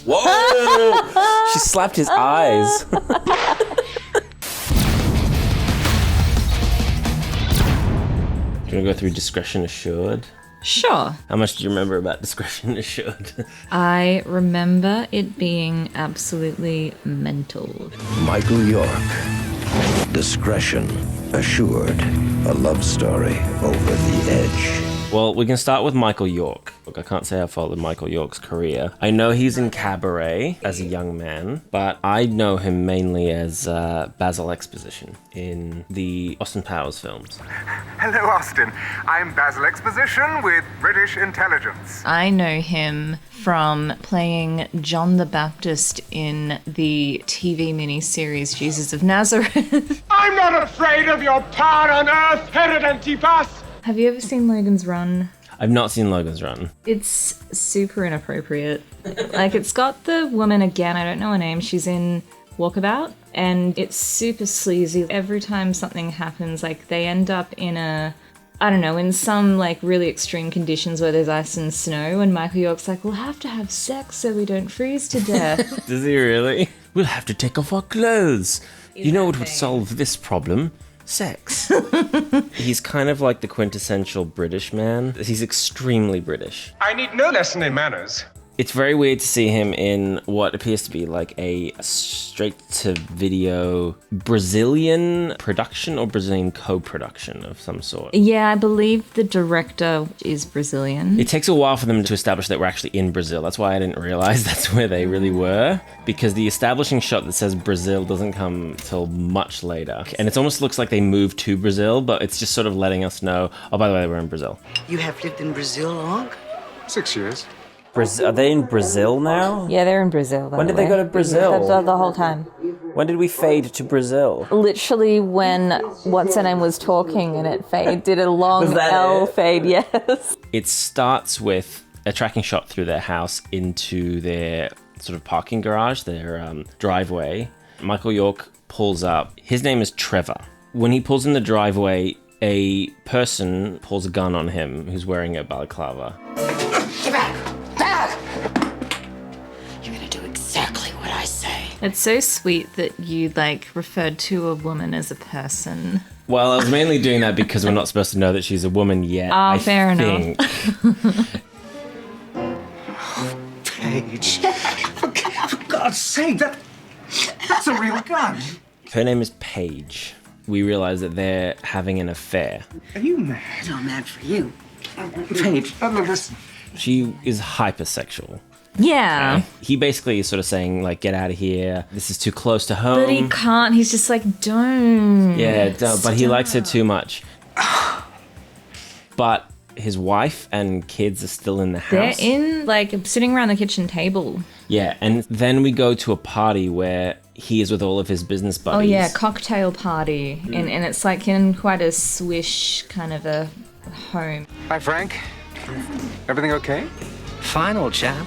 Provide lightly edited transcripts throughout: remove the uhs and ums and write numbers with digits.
Whoa! She slapped his eyes. Do you want to go through Discretion Assured? Sure. How much do you remember about Discretion Assured? I remember it being absolutely mental. Michael York. Discretion Assured. A love story over the edge. Well, we can start with Michael York. Look, I can't say I followed Michael York's career. I know he's in Cabaret as a young man, but I know him mainly as Basil Exposition in the Austin Powers films. Hello, Austin. I'm Basil Exposition with British Intelligence. I know him from playing John the Baptist in the TV miniseries Jesus of Nazareth. I'm not afraid of your power on earth, Herod Antipas. Have you ever seen Logan's Run? I've not seen Logan's Run. It's super inappropriate. Like, it's got the woman again, I don't know her name, she's in Walkabout, and it's super sleazy. Every time something happens, like, they end up in in some, like, really extreme conditions where there's ice and snow, and Michael York's like, we'll have to have sex so we don't freeze to death. Does he really? We'll have to take off our clothes. You know what would solve this problem? Sex. He's kind of like the quintessential British man. He's extremely British. I need no lesson in manners. It's very weird to see him in what appears to be like a straight-to-video Brazilian production or Brazilian co-production of some sort. Yeah, I believe the director is Brazilian. It takes a while for them to establish that we're actually in Brazil. That's why I didn't realize that's where they really were, because the establishing shot that says Brazil doesn't come till much later. And it almost looks like they moved to Brazil, but it's just sort of letting us know, oh, by the way, we're in Brazil. You have lived in Brazil long? 6 years. Are they in Brazil now? Yeah, they're in Brazil. When did they go to Brazil? The whole time. When did we fade to Brazil? Literally when what's her name was talking and it did a long L fade, yes. It starts with a tracking shot through their house into their sort of parking garage, their driveway. Michael York pulls up. His name is Trevor. When he pulls in the driveway, a person pulls a gun on him who's wearing a balaclava. Get back! Back! You're gonna do exactly what I say. It's so sweet that you, like, referred to a woman as a person. Well, I was mainly doing that because we're not supposed to know that she's a woman yet. Oh, fair enough. Paige. For God's sake, that's a real gun. Her name is Paige. We realize that they're having an affair. Are you mad? No, I'm mad for you. Paige. Listen. She is hypersexual. Yeah. He basically is sort of saying, like, get out of here. This is too close to home. But he can't. He's just like, don't. Yeah, but he likes her too much. But his wife and kids are still in the house. They're in, like, sitting around the kitchen table. Yeah, and then we go to a party where he is with all of his business buddies. Oh, yeah, cocktail party. And it's, like, in quite a swish kind of a home. Hi, Frank. Everything okay? Fine, old chap.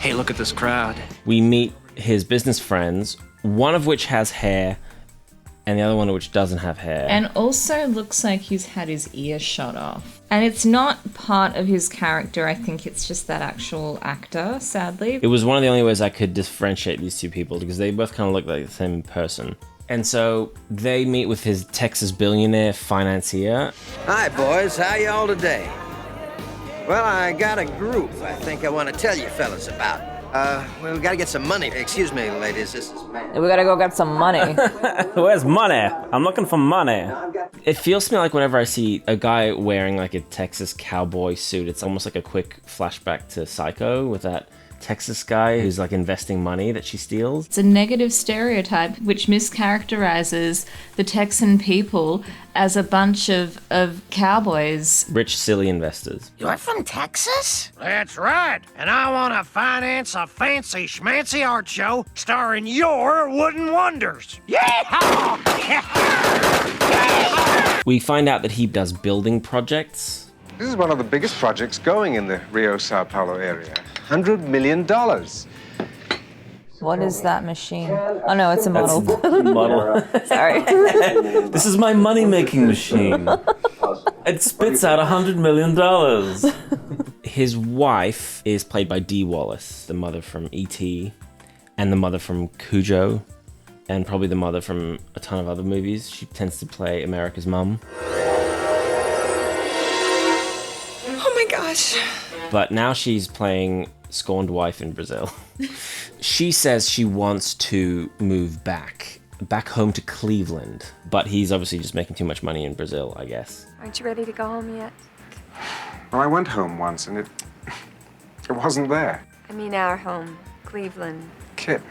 Hey, look at this crowd. We meet his business friends, one of which has hair, and the other one of which doesn't have hair. And also looks like he's had his ear shot off. And it's not part of his character. I think it's just that actual actor, sadly. It was one of the only ways I could differentiate these two people because they both kind of look like the same person. And so they meet with his Texas billionaire financier. Hi, boys. How y'all today? Well, I got a group I think I want to tell you fellas about. We gotta get some money. Excuse me, ladies. This is We gotta go get some money. Where's money? I'm looking for money. It feels to me like whenever I see a guy wearing like a Texas cowboy suit, it's almost like a quick flashback to Psycho with that Texas guy who's like investing money that she steals. It's a negative stereotype which mischaracterizes the Texan people as a bunch of cowboys. Rich, silly investors. You're from Texas? That's right. And I want to finance a fancy schmancy art show starring your wooden wonders. Yeehaw! We find out that he does building projects. This is one of the biggest projects going in the Rio, Sao Paulo area. $100 million. What is that machine? Oh no, it's a model. Model. Sorry. This is my money-making machine. It spits out $100 million. His wife is played by Dee Wallace, the mother from E.T. and the mother from Cujo, and probably the mother from a ton of other movies. She tends to play America's mum. Oh my gosh. But now she's playing scorned wife in Brazil. She says she wants to move back home to Cleveland, but he's obviously just making too much money in Brazil, I guess. Aren't you ready to go home yet? Well, I went home once and it wasn't there. I mean our home, Cleveland. Kitten.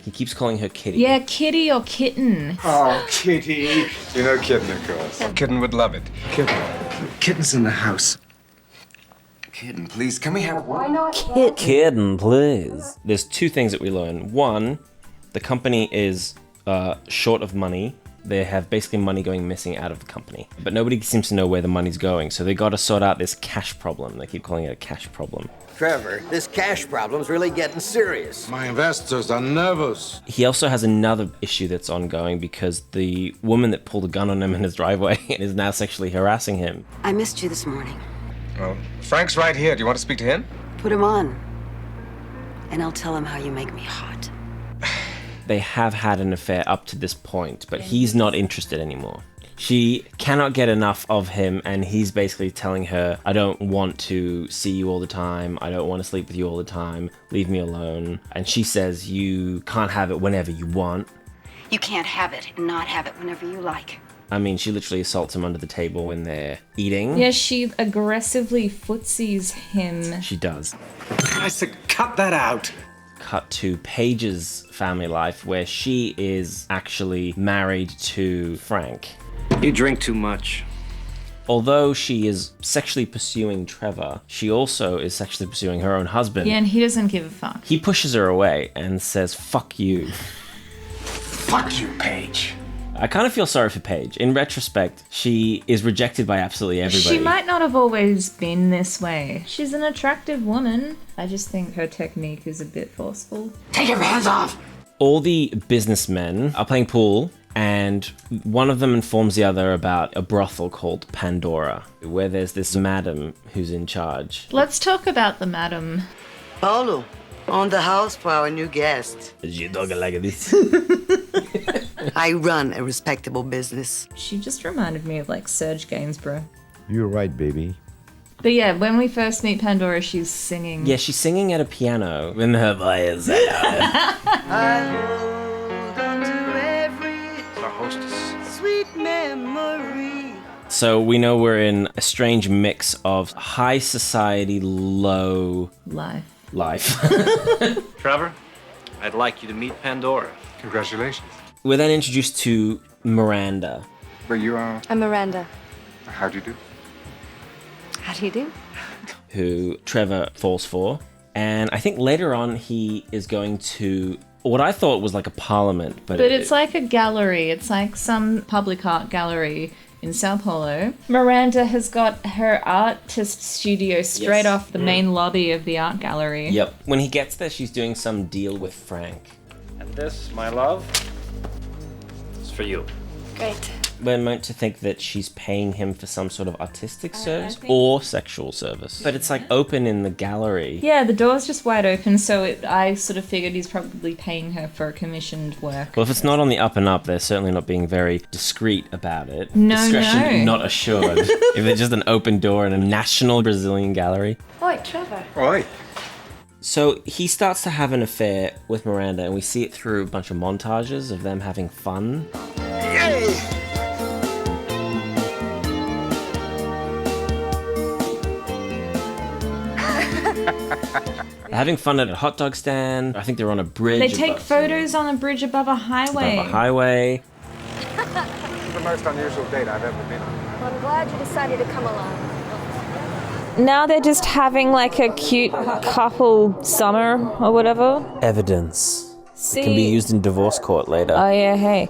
He keeps calling her Kitty. Yeah, kitty or kitten. Oh, Kitty. You know Kitten, of course. Kitten would love it. Kitten. Kitten's in the house. Kitten, please, can we have one? Why not? Kitten, please. There's two things that we learn. One, the company is short of money. They have basically money going missing out of the company. But nobody seems to know where the money's going, so they got to sort out this cash problem. They keep calling it a cash problem. Trevor, this cash problem's really getting serious. My investors are nervous. He also has another issue that's ongoing because the woman that pulled a gun on him in his driveway is now sexually harassing him. I missed you this morning. Well, Frank's right here. Do you want to speak to him? Put him on. And I'll tell him how you make me hot. They have had an affair up to this point, but he's not interested anymore. She cannot get enough of him, and he's basically telling her, I don't want to see you all the time. I don't want to sleep with you all the time. Leave me alone. And she says, you can't have it whenever you want. You can't have it and not have it whenever you like. I mean, she literally assaults him under the table when they're eating. Yeah, she aggressively footsies him. She does. I said, cut that out. Cut to Paige's family life, where she is actually married to Frank. You drink too much. Although she is sexually pursuing Trevor, she also is sexually pursuing her own husband. Yeah, and he doesn't give a fuck. He pushes her away and says, fuck you. Fuck you, Paige. I kind of feel sorry for Paige. In retrospect, she is rejected by absolutely everybody. She might not have always been this way. She's an attractive woman. I just think her technique is a bit forceful. Take your hands off! All the businessmen are playing pool, and one of them informs the other about a brothel called Pandora, where there's this madam who's in charge. Let's talk about the madam. Paulo, on the house for our new guest. Is she talking like this? I run a respectable business. She just reminded me of like Serge Gainsborough. You're right, baby. But yeah, when we first meet Pandora, she's singing. Yeah, she's singing at a piano in her voice. I hold on to every Our hostess. sweet memory. So we know we're in a strange mix of high society, low life. Trevor, I'd like you to meet Pandora. Congratulations. We're then introduced to Miranda. Well, you are... I'm Miranda. How do you do? How do you do? Who Trevor falls for. And I think later on he is going to what I thought was like a parliament. But it's like a gallery. It's like some public art gallery in Sao Paulo. Miranda has got her artist studio straight off the main lobby of the art gallery. Yep. When he gets there, she's doing some deal with Frank. And this, my love, is for you. Great. We're meant to think that she's paying him for some sort of artistic service or sexual service. But it's like open in the gallery. Yeah, the door's just wide open, so I sort of figured he's probably paying her for commissioned work. Well, if it's not on the up and up, they're certainly not being very discreet about it. No, Discretion not assured. If it's just an open door in a national Brazilian gallery. Oi, Trevor. Oi. So he starts to have an affair with Miranda, and we see it through a bunch of montages of them having fun. Yay! Having fun at a hot dog stand. I think they're on a bridge. They take photos on a bridge above a highway. Above a highway. It's the most unusual date I've ever been on. Well, I'm glad you decided to come along. Now they're just having like a cute couple summer or whatever. Evidence. See? It can be used in divorce court later. Oh yeah, hey.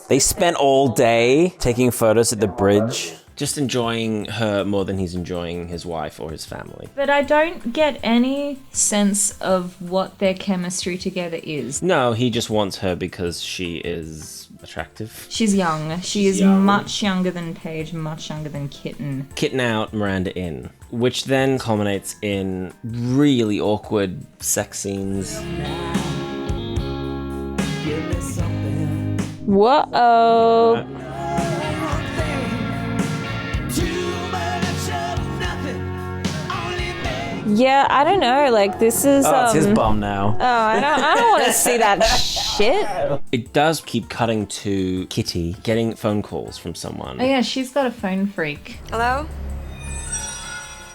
They spent all day taking photos at the bridge. Just enjoying her more than he's enjoying his wife or his family. But I don't get any sense of what their chemistry together is. No, he just wants her because she is attractive. She's young. She is much younger than Paige, much younger than Kitten. Kitten out, Miranda in, which then culminates in really awkward sex scenes. Whoa. Yeah, I don't know. Like, this is. It's his bum now. Oh, I don't want to see that shit. It does keep cutting to Kitty getting phone calls from someone. Oh yeah, she's got a phone freak. Hello?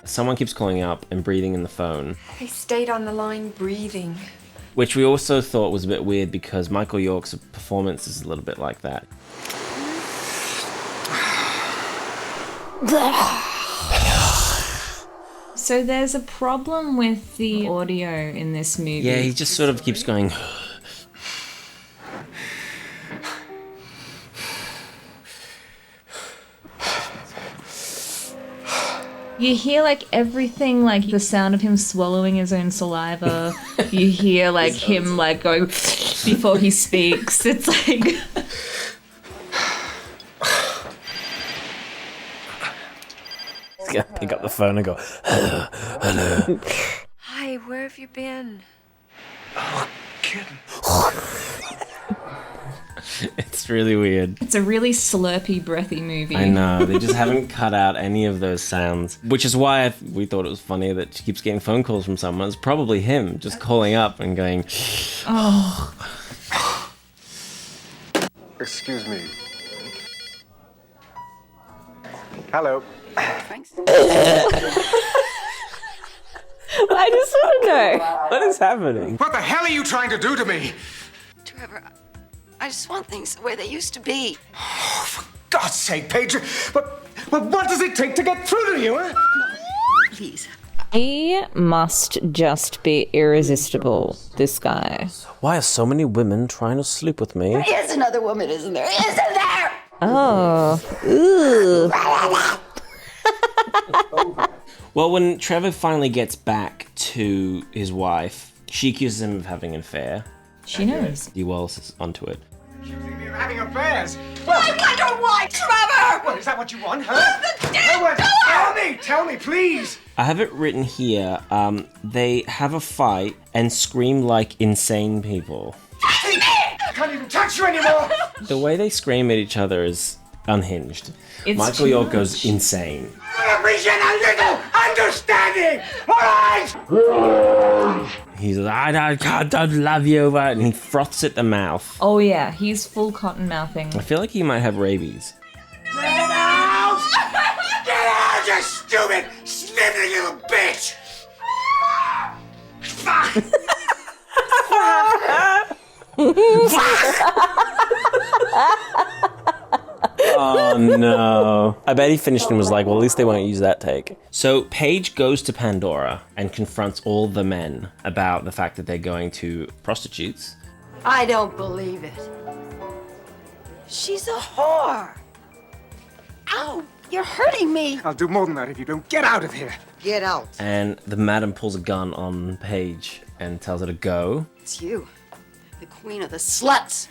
Someone keeps calling up and breathing in the phone, I stayed on the line breathing. which we also thought was a bit weird because Michael York's performance is a little bit like that. So there's a problem with the audio in this movie. Yeah, he just sort of keeps going. You hear like everything, like the sound of him swallowing his own saliva. You hear like him like going before he speaks. It's like He's gonna pick up the phone and go, hello, hello. Hi, where have you been? Oh, Kitten. It's really weird. It's a really slurpy, breathy movie. I know, they just haven't cut out any of those sounds, which is why we thought it was funny that she keeps getting phone calls from someone. It's probably him just calling up and going, oh. Excuse me. Hello. Thanks. I just want to know. What is happening? What the hell are you trying to do to me? Trevor, I just want things the way they used to be. Oh, for God's sake, Paige. But what does it take to get through to you, huh? Please. He must just be irresistible, this guy. Why are so many women trying to sleep with me? There is another woman, isn't there? Isn't there? Oh. Ooh. Well, when Trevor finally gets back to his wife, she accuses him of having an affair. She knows. Dee Wallace is onto it. Accusing me of having affairs. I wonder why, Trevor! Well, is that what you want, huh? Tell me, please. I have it written here, they have a fight and scream like insane people. I can't even touch you anymore. The way they scream at each other is unhinged. It's Michael too York much. goes insane. I appreciate a little understanding, all right? He's like, I don't love you, and he froths at the mouth. Oh yeah, he's full cotton mouthing. I feel like he might have rabies. Get out! Get out, you stupid, sniveling little bitch! Fuck! Oh no. I bet he finished and was like, well, at least they won't use that take. So Paige goes to Pandora and confronts all the men about the fact that they're going to prostitutes. I don't believe it. She's a whore. Ow, you're hurting me. I'll do more than that if you don't get out of here. Get out. And the madam pulls a gun on Paige and tells her to go. It's you, the queen of the sluts.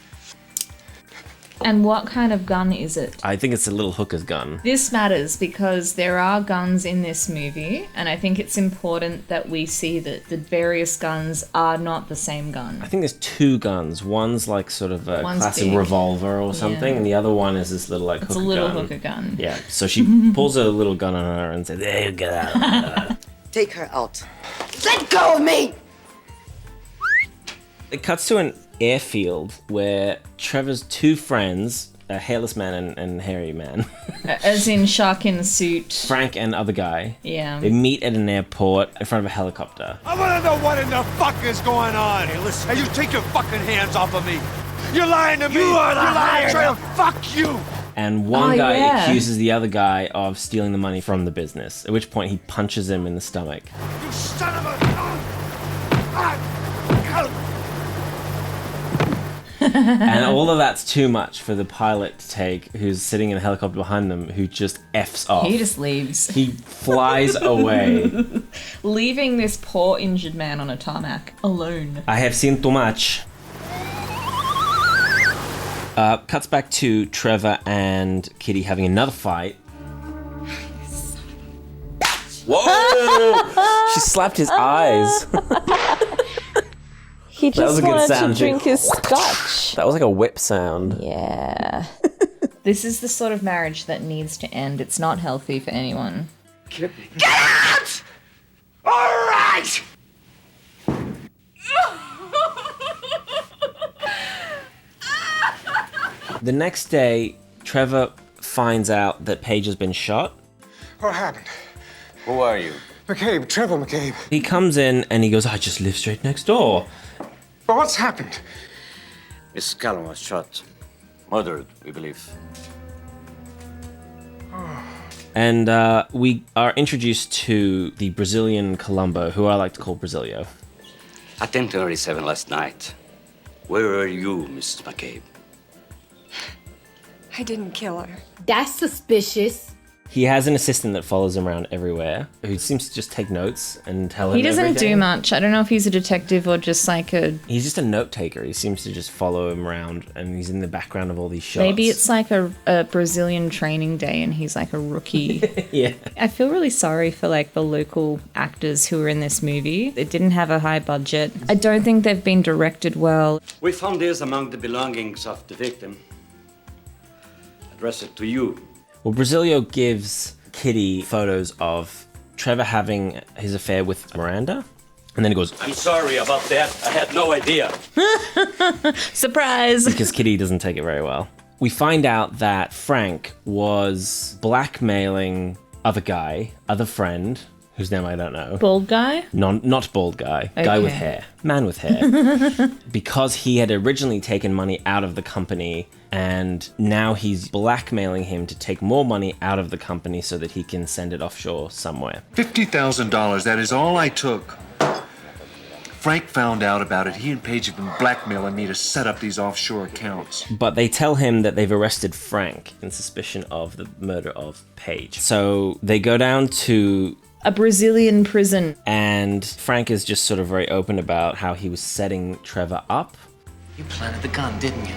And what kind of gun is it? I think it's a little hooker's gun. This matters because there are guns in this movie, and I think it's important that we see that the various guns are not the same gun. I think there's two guns. One's like sort of a One's classic big. revolver or something, Yeah. and the other one is this little like It's hooker a little gun. hooker gun. Yeah, so she pulls a little gun on her and says, "There you get out." Take her out. Let go of me! It cuts to an airfield where Trevor's two friends, a hairless man and hairy man, As in shark in suit. Frank and other guy, Yeah. they meet at an airport in front of a helicopter. I want to know what in the fuck is going on. Hey, listen. Hey, you take your fucking hands off of me. You're lying to me. You are the liar. Trevor, fuck you. And one Oh, guy yeah. accuses the other guy of stealing the money from the business, at which point he punches him in the stomach. You son of a... And all of that's too much for the pilot to take, who's sitting in a helicopter behind them, who just F's off. He just leaves. He flies away. Leaving this poor injured man on a tarmac alone. I have seen too much. Cuts back to Trevor and Kitty having another fight. Whoa! She slapped his eyes. He That was just a good wanted to sound. drink his scotch. That was like a whip sound. Yeah. This is the sort of marriage that needs to end. It's not healthy for anyone. Get out! All right! The next day, Trevor finds out that Paige has been shot. What happened? Who are you? McCabe, Trevor McCabe. He comes in and he goes, I just live straight next door. But what's happened? Miss Callum was shot. Murdered, we believe. And we are introduced to the Brazilian Columbo, who I like to call Brazilio. At 10:37 last night, where were you, Mrs. McCabe? I didn't kill her. That's suspicious. He has an assistant that follows him around everywhere, who seems to just take notes and tell him He doesn't everything. do much. I don't know if he's a detective or just like a... He's just a note taker. He seems to just follow him around, and he's in the background of all these shots. Maybe it's like a Brazilian training day and he's like a rookie. Yeah. I feel really sorry for like the local actors who were in this movie. It didn't have a high budget. I don't think they've been directed well. We found this among the belongings of the victim. Address it to you. Well, Brazilio gives Kitty photos of Trevor having his affair with Miranda, and then he goes, I'm sorry about that. I had no idea. Surprise! Because Kitty doesn't take it very well. We find out that Frank was blackmailing other friend, whose name I don't know. Bald guy? Not bald guy. Guy with hair. Man with hair. Because he had originally taken money out of the company, and now he's blackmailing him to take more money out of the company so that he can send it offshore somewhere. $50,000, that is all I took. Frank found out about it. He and Paige have been blackmailing me to set up these offshore accounts. But they tell him that they've arrested Frank in suspicion of the murder of Paige. So they go down to a Brazilian prison. And Frank is just sort of very open about how he was setting Trevor up. You planted the gun, didn't you?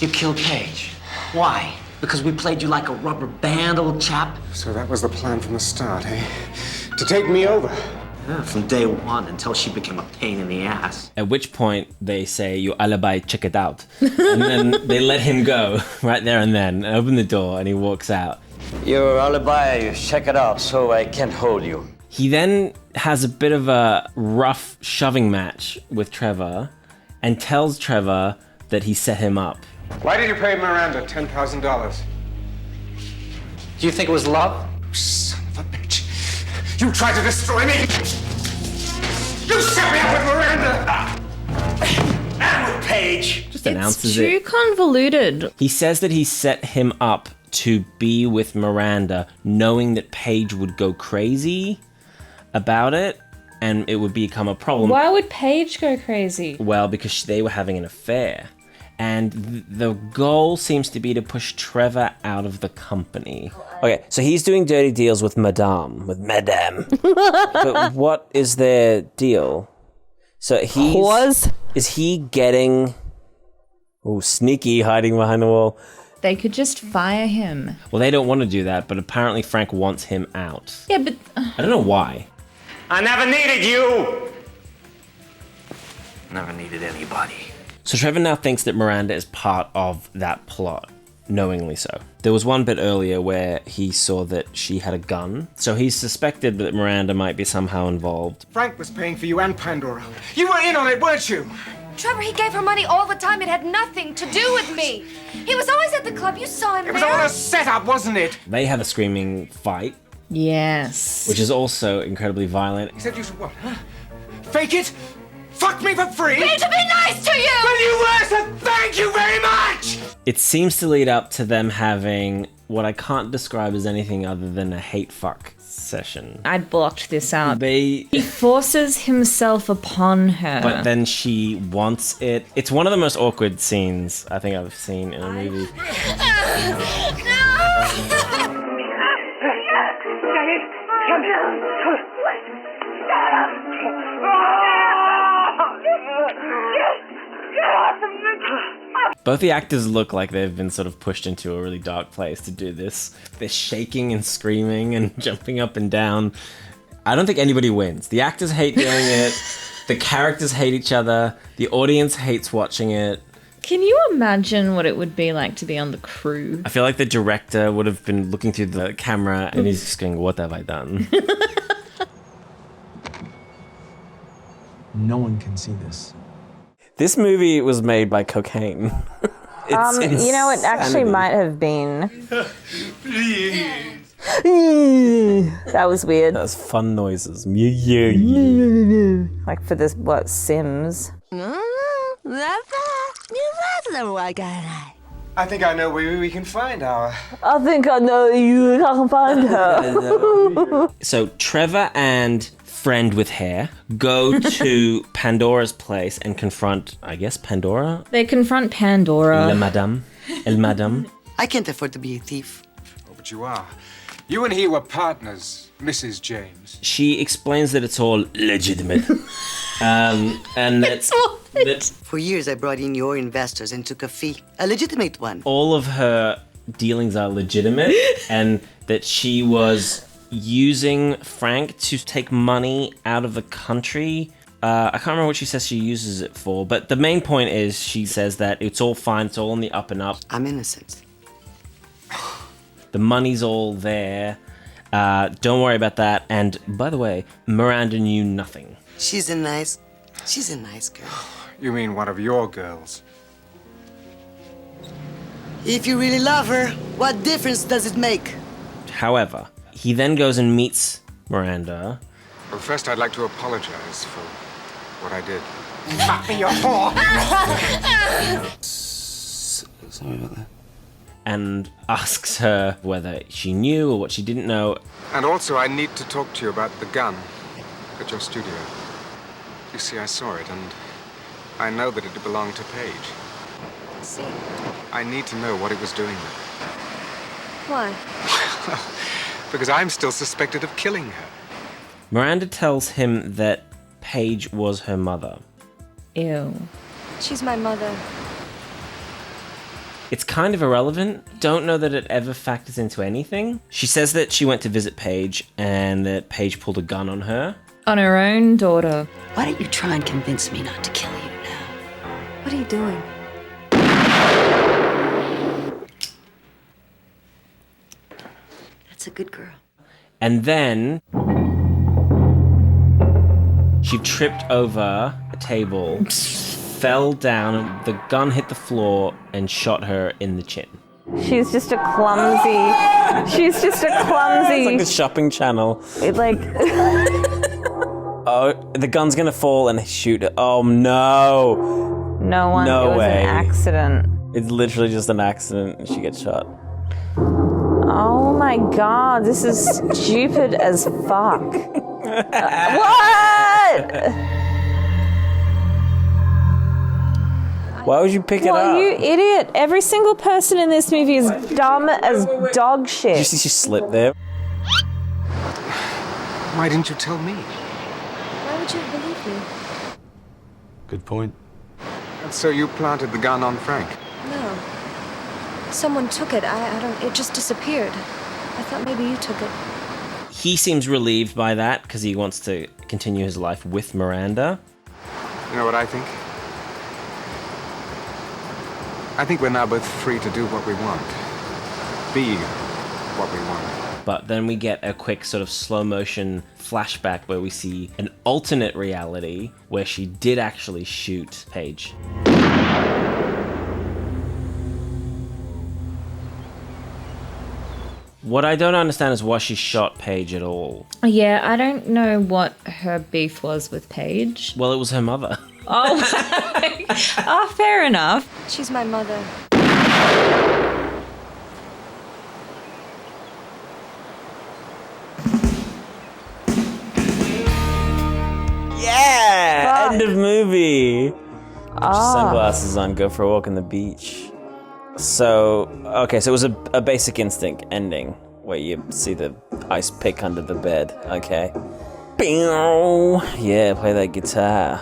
You killed Paige. Why? Because we played you like a rubber band, old chap? So that was the plan from the start, eh? To take me over. Yeah, from day one until she became a pain in the ass. At which point they say, your alibi, check it out. And then they let him go right there and then, and open the door, and he walks out. Your alibi, check it out, so I can't hold you. He then has a bit of a rough shoving match with Trevor and tells Trevor that he set him up. Why did you pay Miranda $10,000? Do you think it was love? Son of a bitch. You tried to destroy me! You set me up with Miranda! And with Paige! Just announces Too it. convoluted. He says that he set him up to be with Miranda, knowing that Paige would go crazy about it, and it would become a problem. Why would Paige go crazy? Well, because they were having an affair. And the goal seems to be to push Trevor out of the company. Okay, so he's doing dirty deals with Madame. But what is their deal? So is he getting... Oh, sneaky, hiding behind the wall. They could just fire him. Well, they don't want to do that, but apparently Frank wants him out. Yeah, but... I don't know why. I never needed you! Never needed anybody. So Trevor now thinks that Miranda is part of that plot, knowingly so. There was one bit earlier where he saw that she had a gun, so he suspected that Miranda might be somehow involved. Frank was paying for you and Pandora. You were in on it, weren't you? Trevor, he gave her money all the time. It had nothing to do with me. He was always at the club. You saw him It was there. all a setup, wasn't it? They have a screaming fight, Yes. which is also incredibly violent. He said you should what, huh? Fake it? Fuck me for free? Me to be nice to you! Well, you were, so thank you very much! It seems to lead up to them having what I can't describe as anything other than a hate fuck session. I blocked this out. He forces himself upon her. But then she wants it. It's one of the most awkward scenes I think I've seen in a movie. Both the actors look like they've been sort of pushed into a really dark place to do this. They're shaking and screaming and jumping up and down. I don't think anybody wins. The actors hate doing it. The characters hate each other. The audience hates watching it. Can you imagine what it would be like to be on the crew? I feel like the director would have been looking through the camera and he's just going, what have I done? No one can see this. This movie was made by cocaine. You know, it actually might have been. That was weird. That's fun noises. Like for this, what, Sims? I think I know where we can find our... I think I know you can find her. So Trevor and friend with hair go to Pandora's place and confront, I guess, Pandora? They confront Pandora. El Madame. I can't afford to be a thief. Oh, but you are. You and he were partners, Mrs. James. She explains that it's all legitimate. And that's... For years, I brought in your investors and took a fee. A legitimate one. All of her dealings are legitimate and that she was using Frank to take money out of the country. I can't remember what she says she uses it for, but the main point is she says that it's all fine, it's all on the up and up. I'm innocent. The money's all there. Don't worry about that. And by the way, Miranda knew nothing. She's a nice girl. You mean one of your girls? If you really love her, what difference does it make? However, he then goes and meets Miranda. Well, first I'd like to apologize for what I did. Fuck me, you whore! Sorry about that. And asks her whether she knew or what she didn't know. And also, I need to talk to you about the gun at your studio. You see, I saw it, and I know that it belonged to Paige. See? I need to know what it was doing there. Why? Because I'm still suspected of killing her. Miranda tells him that Paige was her mother. Ew. She's my mother. It's kind of irrelevant. Don't know that it ever factors into anything. She says that she went to visit Paige and that Paige pulled a gun on her. On her own daughter. Why don't you try and convince me not to kill you now? What are you doing? That's a good girl. And then she tripped over a table, fell down, the gun hit the floor and shot her in the chin. She's just a clumsy. It's like the shopping channel. It like. Oh, the gun's gonna fall and shoot her. Oh no. No one. No it was way. An accident. It's literally just an accident and she gets shot. Oh my god, this is stupid as fuck. What? Why would you pick it up? Well, you idiot. Every single person in this movie is dumb as dog shit. Did you see she slipped there? Why didn't you tell me? Why would you believe me? Good point. And so you planted the gun on Frank? No. Someone took it. I don't... It just disappeared. I thought maybe you took it. He seems relieved by that because he wants to continue his life with Miranda. You know what I think? I think we're now both free to do what we want. Be what we want. But then we get a quick sort of slow motion flashback where we see an alternate reality where she did actually shoot Paige. What I don't understand is why she shot Paige at all. Yeah, I don't know what her beef was with Paige. Well, it was her mother. Oh, oh, fair enough. She's my mother. Yeah! End of movie. Put your sunglasses on, go for a walk on the beach. So it was a Basic Instinct ending where you see the ice pick under the bed. Okay. Yeah, play that guitar.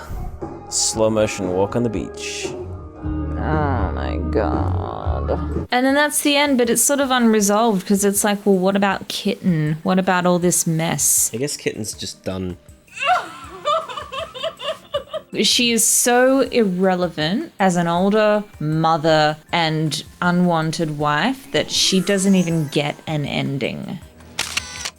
Slow motion walk on the beach. Oh my god. And then that's the end, but it's sort of unresolved because it's like, well, what about Kitten? What about all this mess? I guess Kitten's just done. She is so irrelevant as an older mother and unwanted wife that she doesn't even get an ending.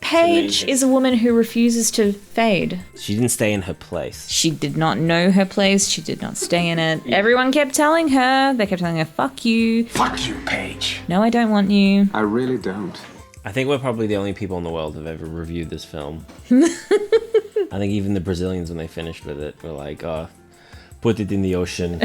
Paige is a woman who refuses to fade. She didn't stay in her place. She did not know her place. She did not stay in it. Everyone kept telling her. They kept telling her, fuck you. Fuck you, Paige. No, I don't want you. I really don't. I think we're probably the only people in the world who've ever reviewed this film. I think even the Brazilians, when they finished with it, were like, oh, put it in the ocean.